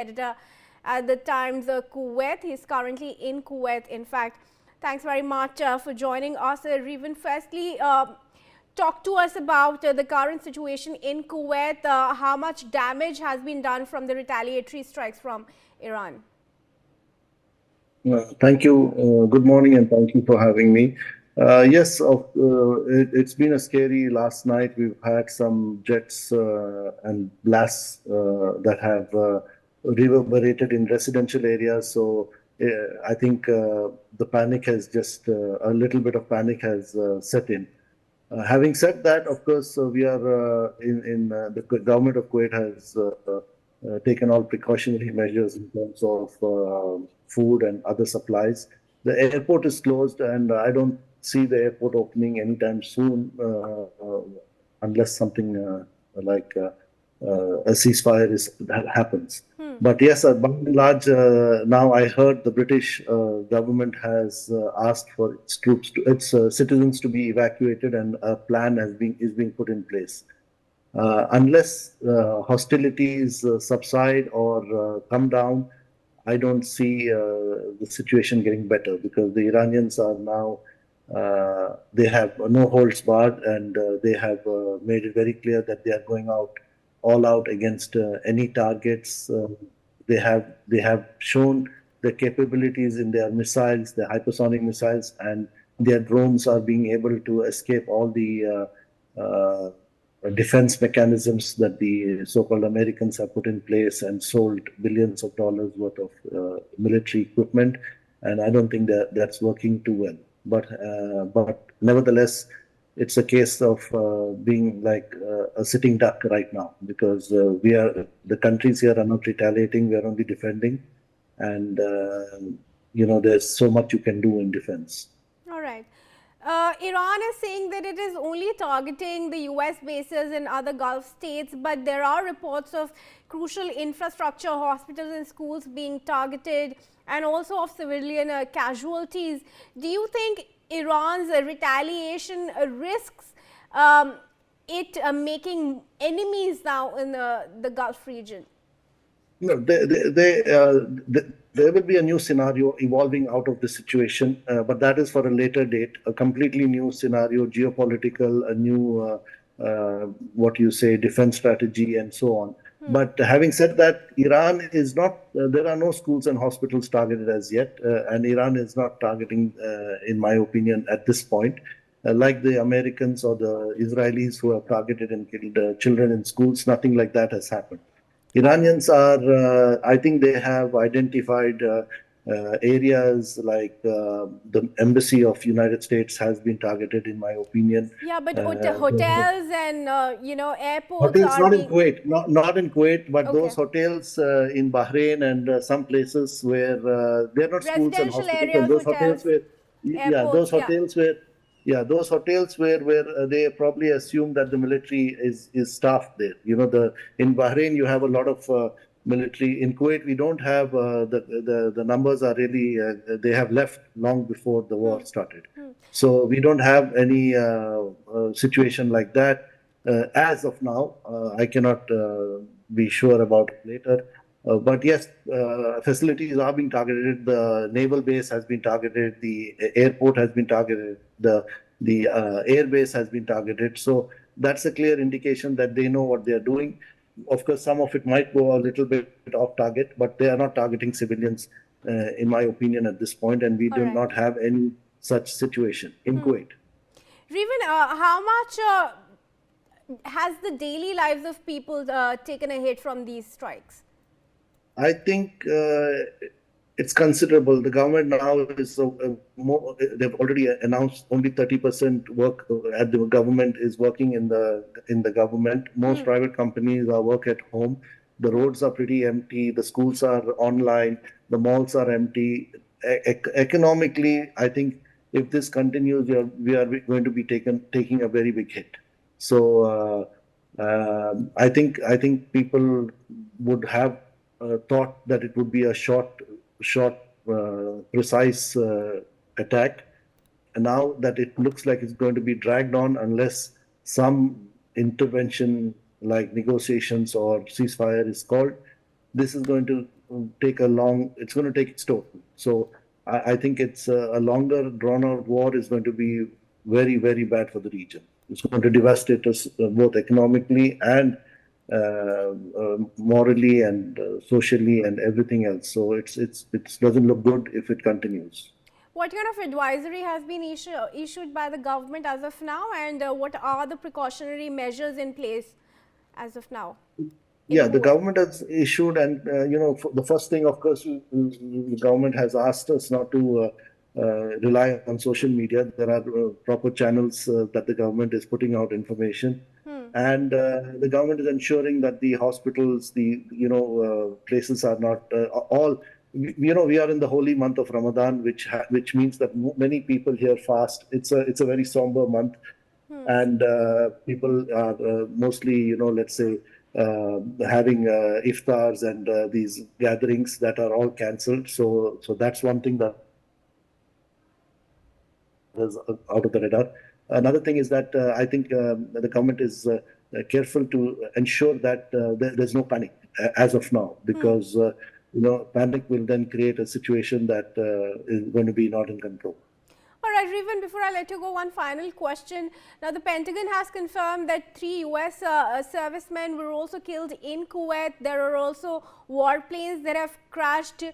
editor at the Times Kuwait. He's currently in Kuwait. In fact, thanks very much for joining us. Revan, firstly, talk to us about the current situation in Kuwait. How much damage has been done from the retaliatory strikes from Iran? Thank you. Good morning, and thank you for having me. Yes, it's been a scary last night. We've had some jets and blasts that have reverberated in residential areas. So I think the panic has just a little bit of panic has set in. Having said that, of course, we are the government of Kuwait has taken all precautionary measures in terms of food and other supplies. The airport is closed, and I don't see the airport opening anytime soon unless something like a ceasefire happens. But yes, by and large, now I heard the British government has asked for its troops, its citizens to be evacuated, and a plan is being put in place. Unless hostilities subside or come down, I don't see the situation getting better, because the Iranians are now, they have no holds barred, and they have made it very clear that they are going all out against any targets. They have shown the capabilities in their missiles, the hypersonic missiles, and their drones are being able to escape all the defense mechanisms that the so-called Americans have put in place and sold billions of dollars worth of military equipment. And I don't think that that's working too well. But nevertheless, it's a case of being like a sitting duck right now, because the countries here are not retaliating. We are only defending, and there's so much you can do in defense. All right. Iran is saying that it is only targeting the US bases in other Gulf states, but there are reports of crucial infrastructure, hospitals and schools being targeted, and also of civilian casualties. Do you think Iran's retaliation risks it making enemies now in the Gulf region? No, there will be a new scenario evolving out of the situation, but that is for a later date, a completely new scenario, geopolitical, a new, defense strategy, and so on. But having said that, Iran is not, there are no schools and hospitals targeted as yet, and Iran is not targeting, in my opinion, at this point, like the Americans or the Israelis who have targeted and killed children in schools. Nothing like that has happened. Iranians are, I think they have identified areas like the embassy of United States has been targeted, in my opinion. Yeah, but hotels and, airports hotels are not in Kuwait, not in Kuwait, but okay. those hotels in Bahrain and some places where they're not schools and hospitals. Areas, and those hotels, hotels where, airports, those hotels where, those hotels where they probably assume that the military is staffed there. In Bahrain you have a lot of military. In Kuwait we don't have the numbers are really they have left long before the war started. So we don't have any situation like that as of now. I cannot be sure about it later. But yes, facilities are being targeted. The naval base has been targeted. The airport has been targeted. The air base has been targeted. So that's a clear indication that they know what they are doing. Of course, some of it might go a little bit off target, but they are not targeting civilians, in my opinion, at this point. And we do not have any such situation in Kuwait. Revan, how much has the daily lives of people taken a hit from these strikes? I think it's considerable. The government now is they've already announced only 30% work at the government is working in the government. Most private companies are work at home. The roads are pretty empty. The schools are online. The malls are empty. Economically, I think if this continues, we are going to be taking a very big hit. So I think people would have thought that it would be a short, precise attack. And now that it looks like it's going to be dragged on unless some intervention like negotiations or ceasefire is called, this is going to it's going to take its toll. So I think it's a longer drawn out war is going to be very, very bad for the region. It's going to devastate us both economically and morally and socially and everything else. So it doesn't look good if it continues. What kind of advisory has been issued by the government as of now, and what are the precautionary measures in place as of now in Yeah, the Kuwait? government has issued, and the first thing, of course, the government has asked us not to rely on social media. There are proper channels that the government is putting out information, and the government is ensuring that the hospitals, the places are not all. We are in the holy month of Ramadan, which means that many people here fast. It's a very somber month, and people are mostly, let's say, having iftars and these gatherings that are all cancelled. So that's one thing that is out of the radar. Another thing is that I think the government is careful to ensure that there's no panic as of now, because panic will then create a situation that is going to be not in control. All right, Riven, before I let you go, one final question. Now, the Pentagon has confirmed that 3 US servicemen were also killed in Kuwait. There are also warplanes that have crashed.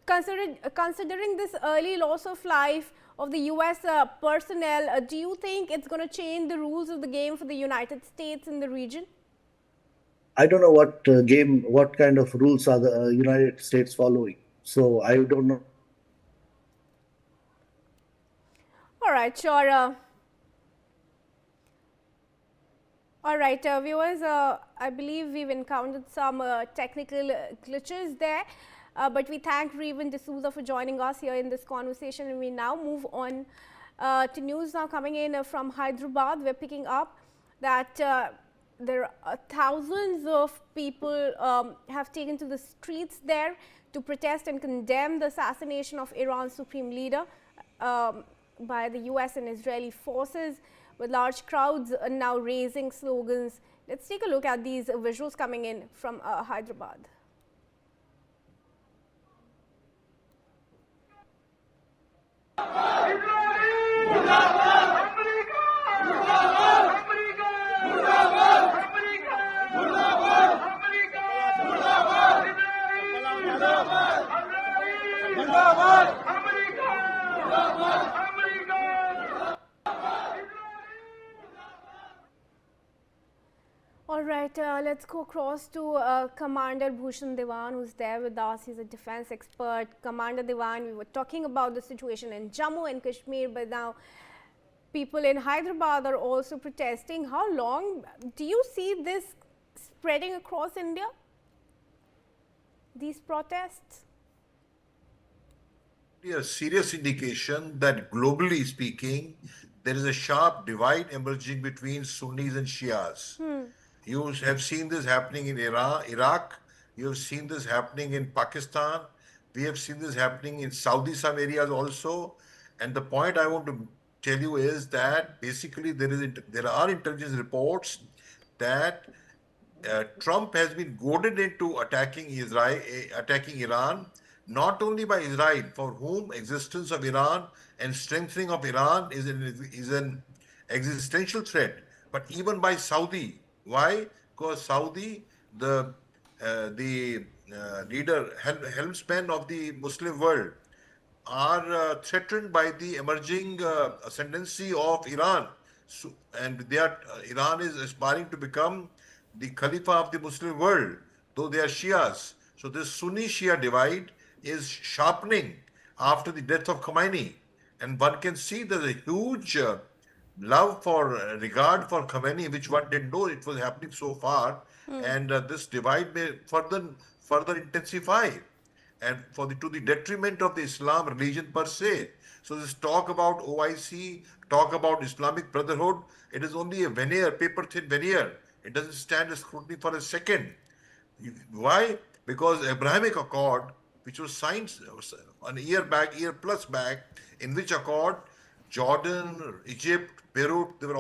Considering this early loss of life of the US personnel, do you think it's going to change the rules of the game for the United States in the region? I don't know what kind of rules are the United States following. So I don't know. All right, sure. All right, viewers, I believe we've encountered some technical glitches there, but we thank Revan D'Souza for joining us here in this conversation, and we now move on to news now coming in from Hyderabad. We're picking up that there are thousands of people have taken to the streets there to protest and condemn the assassination of Iran's supreme leader by the US and Israeli forces, with large crowds now raising slogans. Let's take a look at these visuals coming in from Hyderabad. All right, let's go across to Commander Bhushan Dewan, who's there with us. He's a defense expert. Commander Dewan, we were talking about the situation in Jammu and Kashmir, but now people in Hyderabad are also protesting. How long do you see this spreading across India, these protests? A serious indication that globally speaking, there is a sharp divide emerging between Sunnis and Shias. You have seen this happening in Iran, Iraq. You have seen this happening in Pakistan. We have seen this happening in Saudi, some areas also. And the point I want to tell you is that basically there are intelligence reports that Trump has been goaded into attacking Iran, not only by Israel, for whom existence of Iran and strengthening of Iran is an existential threat, but even by Saudi. Why? Because Saudi, the leader, helmsman of the Muslim world, are threatened by the emerging ascendancy of Iran. And Iran is aspiring to become the Khalifa of the Muslim world, though they are Shias. So this Sunni-Shia divide is sharpening after the death of Khomeini. And one can see there's a huge love for regard for Khomeini, which one didn't know it was happening so far. And this divide may further intensify, and to the detriment of the Islam religion per se. So this talk about OIC, talk about Islamic Brotherhood, it is only a veneer, paper thin veneer. It doesn't stand as scrutiny for a second. Why? Because Abrahamic Accord, which was signed an year plus back, in which accord Jordan, Egypt, Beirut, they were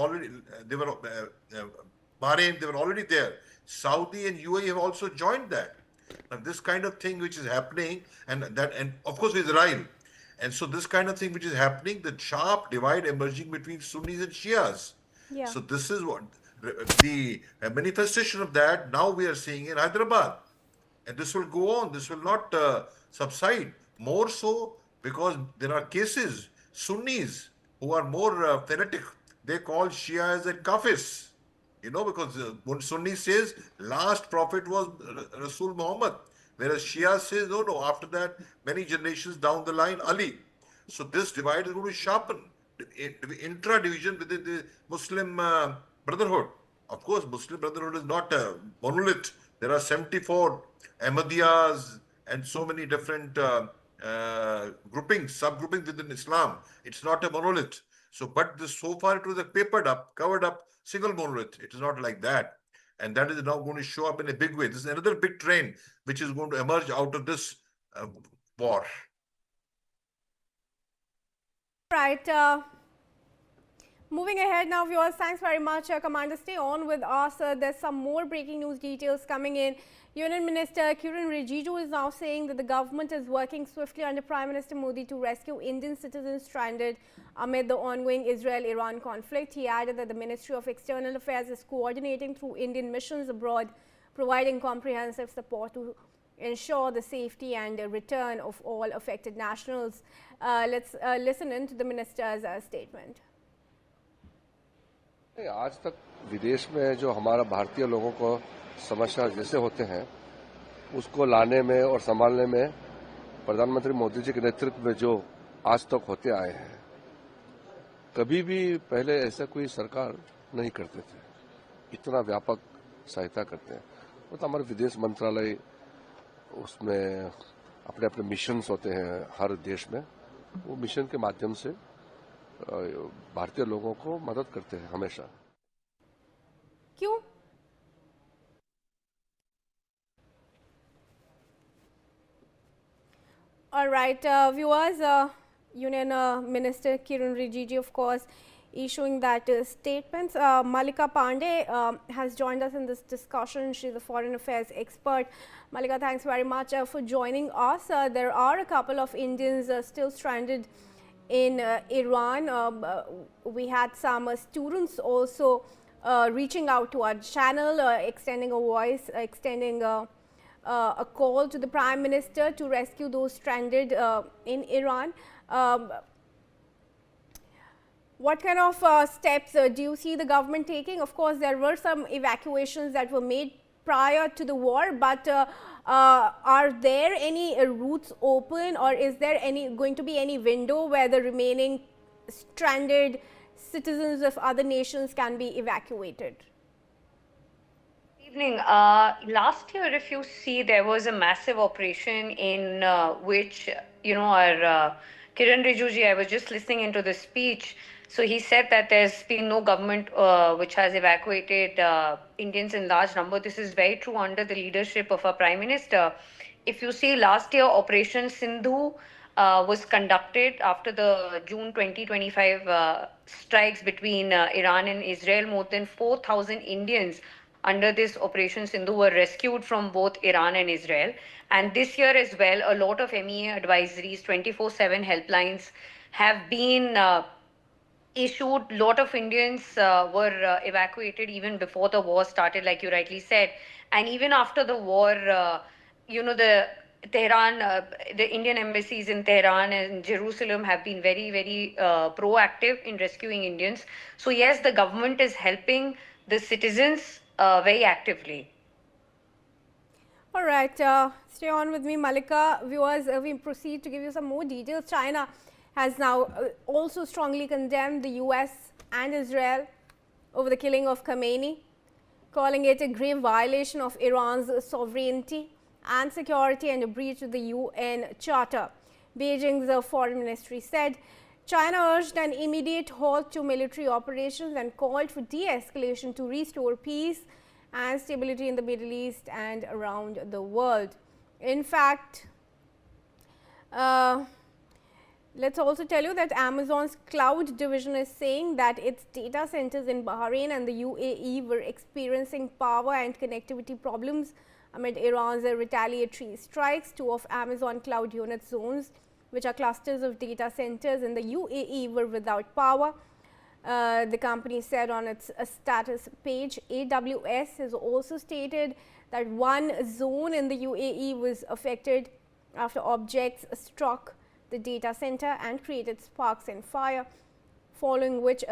Bahrain, they were already there. Saudi and UAE have also joined that. Now, this kind of thing which is happening, and of course Israel, and so this kind of thing which is happening, the sharp divide emerging between Sunnis and Shias. Yeah. So this is what the manifestation of that now we are seeing in Hyderabad. And this will go on. This will not subside. More so because there are cases, Sunnis who are more fanatic. They call Shias and Kafirs. Because when Sunni says last prophet was Rasul Muhammad, whereas Shia says no. After that, many generations down the line, Ali. So this divide is going to sharpen intra division within the Muslim Brotherhood. Of course, Muslim Brotherhood is not a monolith. There are 74 Ahmadiyas and so many different groupings, subgroupings within Islam. It's not a monolith. But so far it was a covered up, single monolith. It is not like that. And that is now going to show up in a big way. This is another big trend which is going to emerge out of this war. Right. Moving ahead now, viewers, thanks very much. Commander, stay on with us. There's some more breaking news details coming in. Union Minister Kiran Rijiju is now saying that the government is working swiftly under Prime Minister Modi to rescue Indian citizens stranded amid the ongoing Israel-Iran conflict. He added that the Ministry of External Affairs is coordinating through Indian missions abroad, providing comprehensive support to ensure the safety and return of all affected nationals. Let's listen in to the minister's statement. आज तक विदेश में जो हमारा भारतीय लोगों को समस्या जैसे होते हैं उसको लाने में और संभालने में प्रधानमंत्री मोदी जी के नेतृत्व में जो आज तक होते आए हैं कभी भी पहले ऐसा कोई सरकार नहीं करते थे इतना व्यापक सहायता करते हैं वो तो हमारे विदेश मंत्रालय उसमें अपने अपने मिशंस होते हैं हर देश में वो मिशन के माध्यम से भारतीय लोगों को मदद करते हैं हमेशा क्यों? All right, viewers, Union Minister Kiran Rijiju, of course, issuing that statements. Malika Pandey has joined us in this discussion. She's a foreign affairs expert. Malika, thanks very much for joining us. There are a couple of Indians still stranded in Iran. We had some students also reaching out to our channel, extending a voice, extending a call to the Prime Minister to rescue those stranded in Iran. What kind of steps do you see the government taking? Of course, there were some evacuations that were made prior to the war, but are there any routes open, or is there going to be any window where the remaining stranded citizens of other nations can be evacuated? Evening. Last year, if you see, there was a massive operation in which, our Kiran Rijiju, I was just listening into the speech. So he said that there's been no government which has evacuated Indians in large number. This is very true under the leadership of our Prime Minister. If you see, last year, Operation Sindhu was conducted after the June 2025 strikes between Iran and Israel. More than 4,000 Indians under this Operation Sindhu were rescued from both Iran and Israel. And this year as well, a lot of MEA advisories, 24/7 helplines have been issued. A lot of Indians were evacuated even before the war started, like you rightly said. And even after the war, the Indian embassies in Tehran and Jerusalem have been very, very proactive in rescuing Indians. So yes, the government is helping the citizens very actively. All right, stay on with me, Malika. Viewers, we proceed to give you some more details. China has now also strongly condemned the US and Israel over the killing of Khamenei, calling it a grave violation of Iran's sovereignty and security and a breach of the UN Charter. Beijing's foreign ministry said China urged an immediate halt to military operations and called for de-escalation to restore peace and stability in the Middle East and around the world. In fact, let's also tell you that Amazon's cloud division is saying that its data centers in Bahrain and the UAE were experiencing power and connectivity problems amid Iran's retaliatory strikes. Two of Amazon cloud unit zones, which are clusters of data centers in the UAE, were without power. The company said on its status page. AWS has also stated that one zone in the UAE was affected after objects struck the data center and created sparks and fire, following which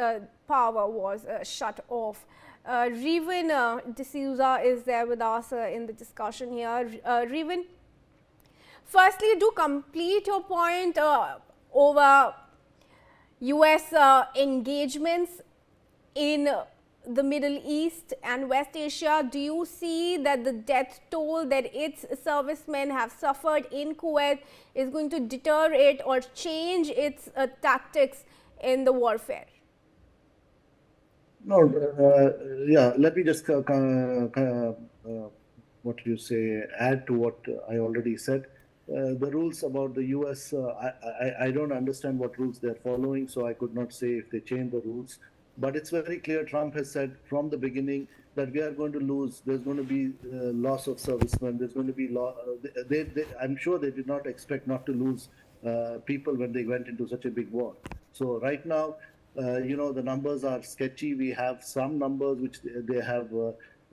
power was shut off. Revan D'Souza is there with us in the discussion here. Revan, firstly, do complete your point over US engagements in the Middle East and West Asia. Do you see that the death toll that its servicemen have suffered in Kuwait is going to deter it or change its tactics in the warfare? No, yeah, let me just what you say, add to what I already said. The rules about the US, I don't understand what rules they're following, so I could not say if they change the rules. But it's very clear Trump has said from the beginning that we are going to lose. There's going to be loss of servicemen. There's going to be I'm sure they did not expect not to lose people when they went into such a big war. So right now, the numbers are sketchy. We have some numbers which they have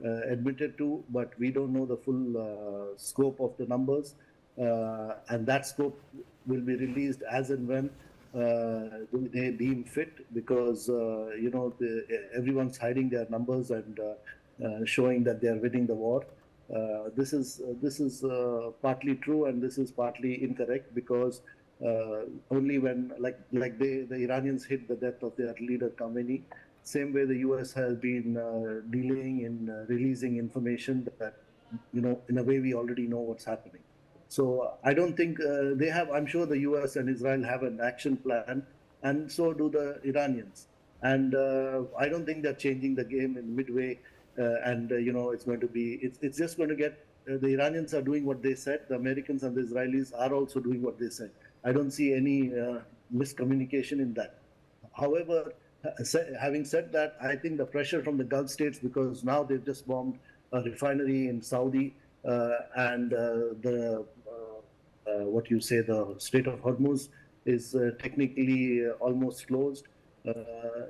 admitted to, but we don't know the full scope of the numbers. And that scope will be released as and when they deem fit, because everyone's hiding their numbers and showing that they are winning the war. This is partly true and this is partly incorrect, because only when the Iranians hit the death of their leader Khamenei, same way the US has been delaying in releasing information that in a way we already know what's happening. So I don't think they have. I'm sure the US and Israel have an action plan, and so do the Iranians. And I don't think they're changing the game in midway. It's going to be. It's just going to get. The Iranians are doing what they said. The Americans and the Israelis are also doing what they said. I don't see any miscommunication in that. However, having said that, I think the pressure from the Gulf states, because now they've just bombed a refinery in Saudi, and the Strait of Hormuz is technically almost closed.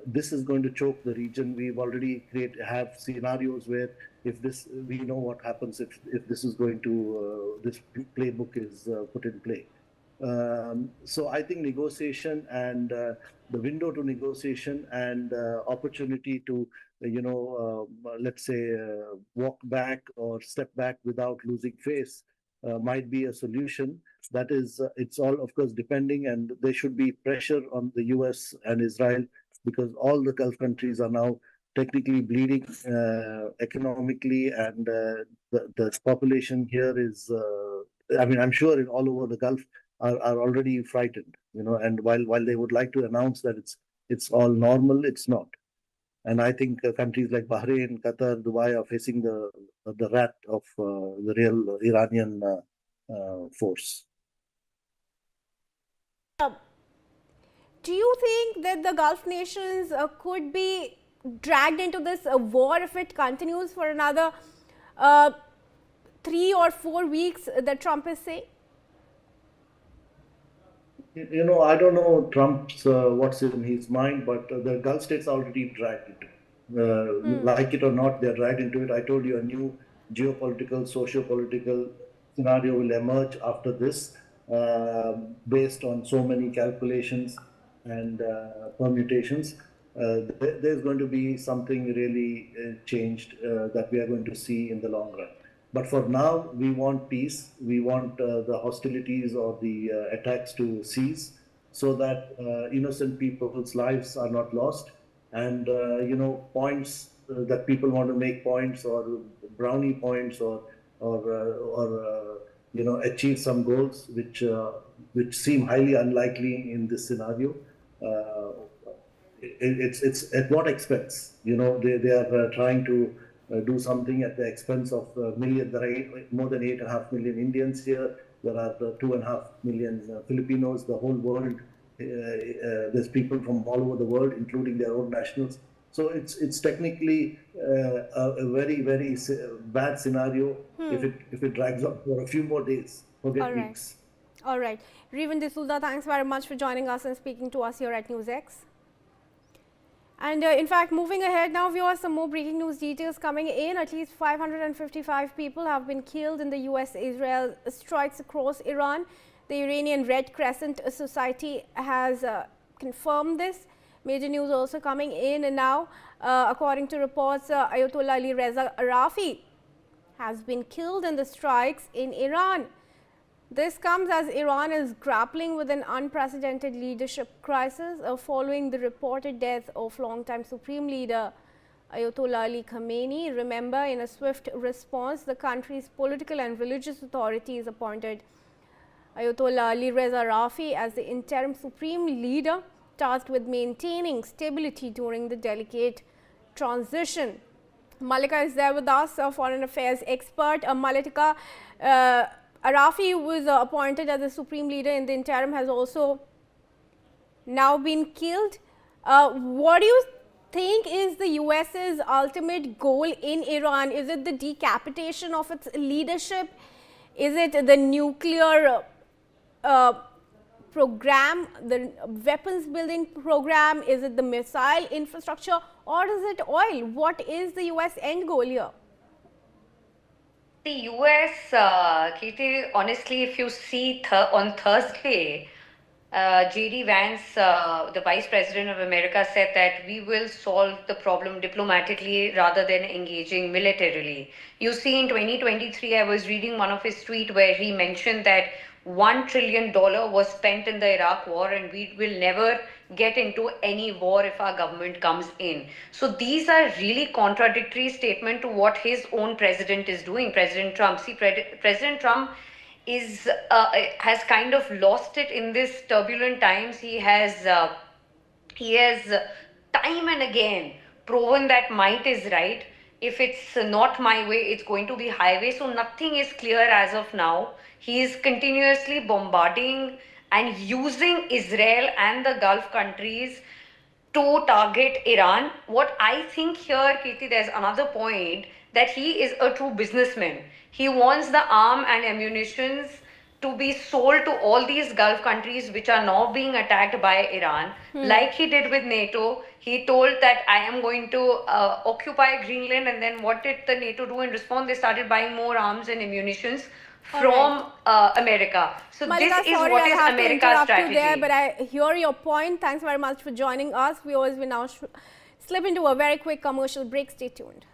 This is going to choke the region. We've already have scenarios where we know what happens if this is going to this playbook is put in play. So I think negotiation and the window to negotiation and opportunity to let's say walk back or step back without losing face might be a solution. That is, it's all of course depending, and there should be pressure on the US and Israel, because all the Gulf countries are now technically bleeding economically, and the population here is I'm sure all over the Gulf are already frightened, and while they would like to announce that it's all normal, it's not. And I think countries like Bahrain, Qatar, Dubai are facing the wrath of the real Iranian force. Do you think that the Gulf nations could be dragged into this war if it continues for another 3 or 4 weeks that Trump is saying? I don't know Trump's what's in his mind, but the Gulf states are already dragged into it. Like it or not, they're dragged into it. I told you a new geopolitical, socio-political scenario will emerge after this, based on so many calculations and permutations. There's going to be something really changed that we are going to see in the long run. But for now, we want peace. We want the hostilities or the attacks to cease, so that innocent people's lives are not lost. And points that people want to make points or brownie points or achieve some goals which seem highly unlikely in this scenario. It's at what expense? They are trying to do something at the expense of million. There are more than 8.5 million Indians here. There are 2.5 million Filipinos. The whole world, there's people from all over the world, including their own nationals. So it's technically a very bad scenario if it drags on for a few more days, forget All right. weeks. All right. Revan D'Souza, thanks very much for joining us and speaking to us here at NewsX. And in fact, moving ahead now, viewers, some more breaking news details coming in. At least 555 people have been killed in the US-Israel strikes across Iran. The Iranian Red Crescent Society has confirmed this. Major news also coming in and now. According to reports, Ayatollah Ali Reza Rafi has been killed in the strikes in Iran. This comes as Iran is grappling with an unprecedented leadership crisis following the reported death of longtime Supreme Leader Ayatollah Ali Khamenei. Remember, in a swift response, the country's political and religious authorities appointed Ayatollah Ali Reza Rafi as the interim Supreme Leader, tasked with maintaining stability during the delicate transition. Malika is there with us, a foreign affairs expert. Malika, Rafi was appointed as the supreme leader in the interim, has also now been killed. What do you think is the US's ultimate goal in Iran? Is it the decapitation of its leadership? Is it the nuclear program, the weapons building program? Is it the missile infrastructure, or is it oil? What is the US end goal here? The US, Katie, honestly, if you see on Thursday, JD Vance, the Vice President of America, said that we will solve the problem diplomatically rather than engaging militarily. You see, in 2023, I was reading one of his tweets where he mentioned that $1 trillion was spent in the Iraq war, and we will never get into any war if our government comes in. So these are really contradictory statement to what his own president is doing, President Trump. See, President Trump is has kind of lost it in this turbulent times. He has time and again proven that might is right. If it's not my way, it's going to be highway. So nothing is clear as of now. He is continuously bombarding and using Israel and the Gulf countries to target Iran. What I think here, Kirti, there's another point that he is a true businessman. He wants the arm and ammunitions to be sold to all these Gulf countries which are now being attacked by Iran, like he did with NATO. He told that I am going to occupy Greenland, and then what did the NATO do in response? They started buying more arms and ammunitions from America. So Malika, this is sorry, what I'll is have to America's interrupt strategy. you there, but I hear your point. Thanks very much for joining us. Viewers, we now slip into a very quick commercial break. Stay tuned.